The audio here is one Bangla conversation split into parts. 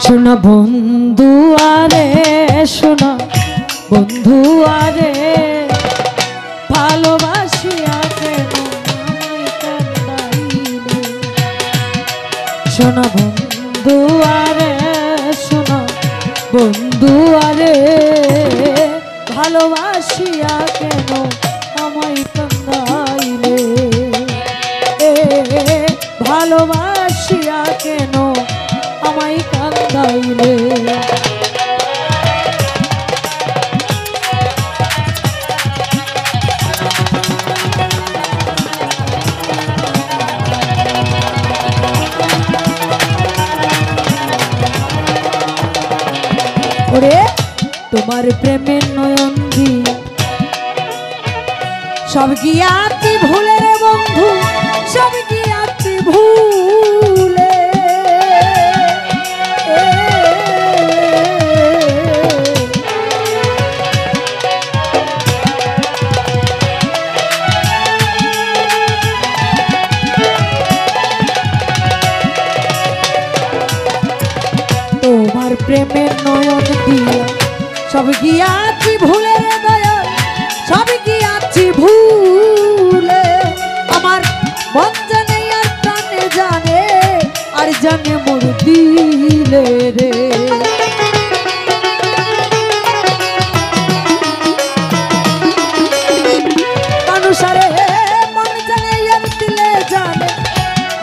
শোনা বন্ধু আরে শোনা বন্ধু আরে ভালোবাসিয়া কেন আমায় কান্দাইলে। শোনা বন্ধু আরে শোনা বন্ধু আরে ভালোবাসিয়া কেন আমায় কান্দাইলে। ভালোবাসিয়া কেন আমায় কান্দাইলে। ওরে তোমার প্রেমের নয়ন দিয়ে সব গিয়াছি ভুলে রে বন্ধু, সব গিয়াছি ভুলে। তোমার প্রেমের নয়ন দিয়া সব গিয়াছি ভুলে রে দয়া, সব গিয়াছি ভুলে। আমার মন জানে আর প্রাণে জানে, আর জানে মোর দিলে রে। মানুষারে মন জানে আর দিলে জানে,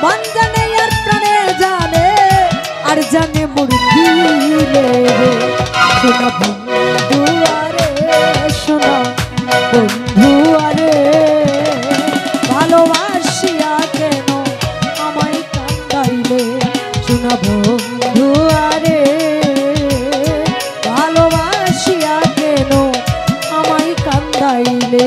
মন জানে আর প্রাণে জানে, আর জানে মোর দিলে রে। শোনা বন্ধু আরে শোনা বন্ধু আরে ভালোবাসিয়া কেন আমায় কান্দাইলে। শোনা বন্ধু আরে ভালোবাসিয়া কেন আমায় কান্দাইলে।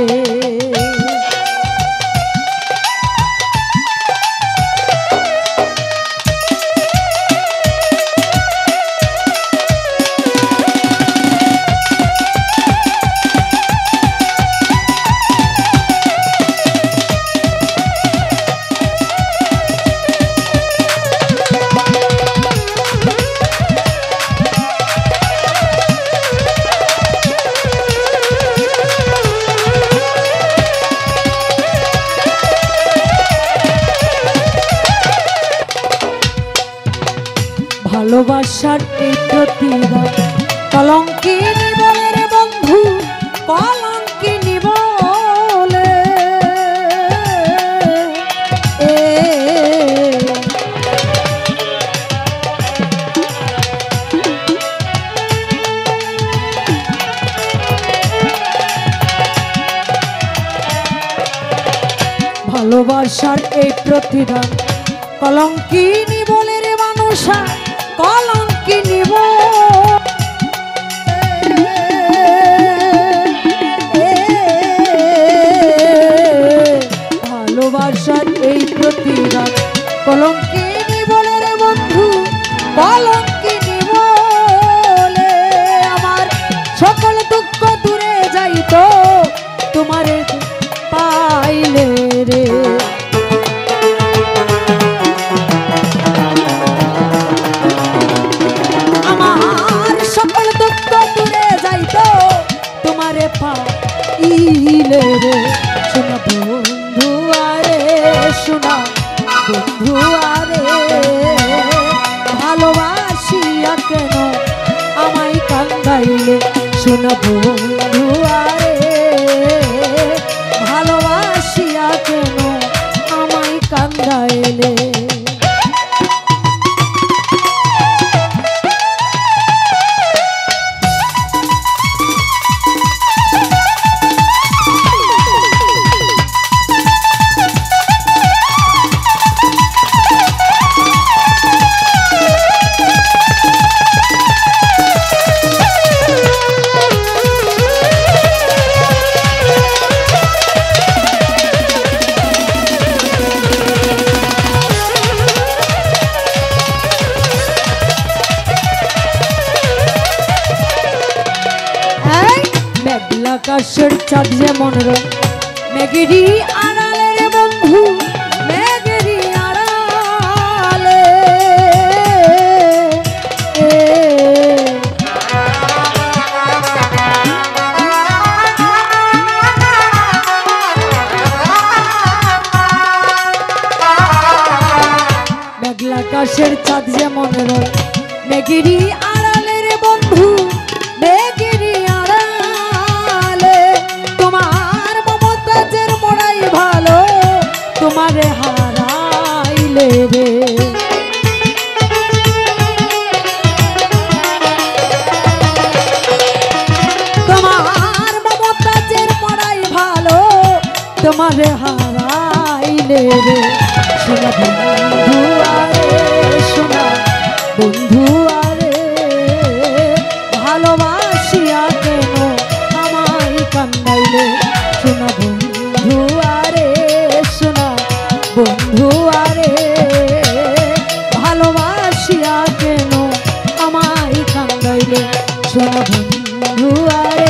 ভালোবাসার এই প্রতিদান কলঙ্কিনী বলে রে বন্ধু, কলঙ্কিনী বলে। ভালোবাসার এই প্রতিদান কলঙ্কিনী বলে রে মানুষা, কলঙ্কিনী ভালোবাসার এই প্রতিদান কলঙ্কিনী বলে রে বন্ধু, কলঙ্কিনী বলে। আমার সকল দুঃখ দূরে যাইতো তোমারে পাইলে রে। পাইলে রে। শোনা বন্ধু আরে শোনা বন্ধু আরে ভালোবাসিয়া কেন আমায় কান্দাইলে। শোনা বন্ধু আরে ভালোবাসিয়া কেন আমায় কান্দাইলে। আকাশের চাঁদ যেমন রং মেঘেরি আড়ালে রে বন্ধু, মেঘেরি আড়ালে। তোমারে হারাইলে রে সোনা বন্ধু আরে সোনা বন্ধু আরে ভালোবাসিয়া কেন আমায় কান্দাইলে সোনা বন্ধু আরে সোনা বন্ধু আরে ভালোবাসিয়া কেন আমায় কান্দাইলে সোনা বন্ধু আরে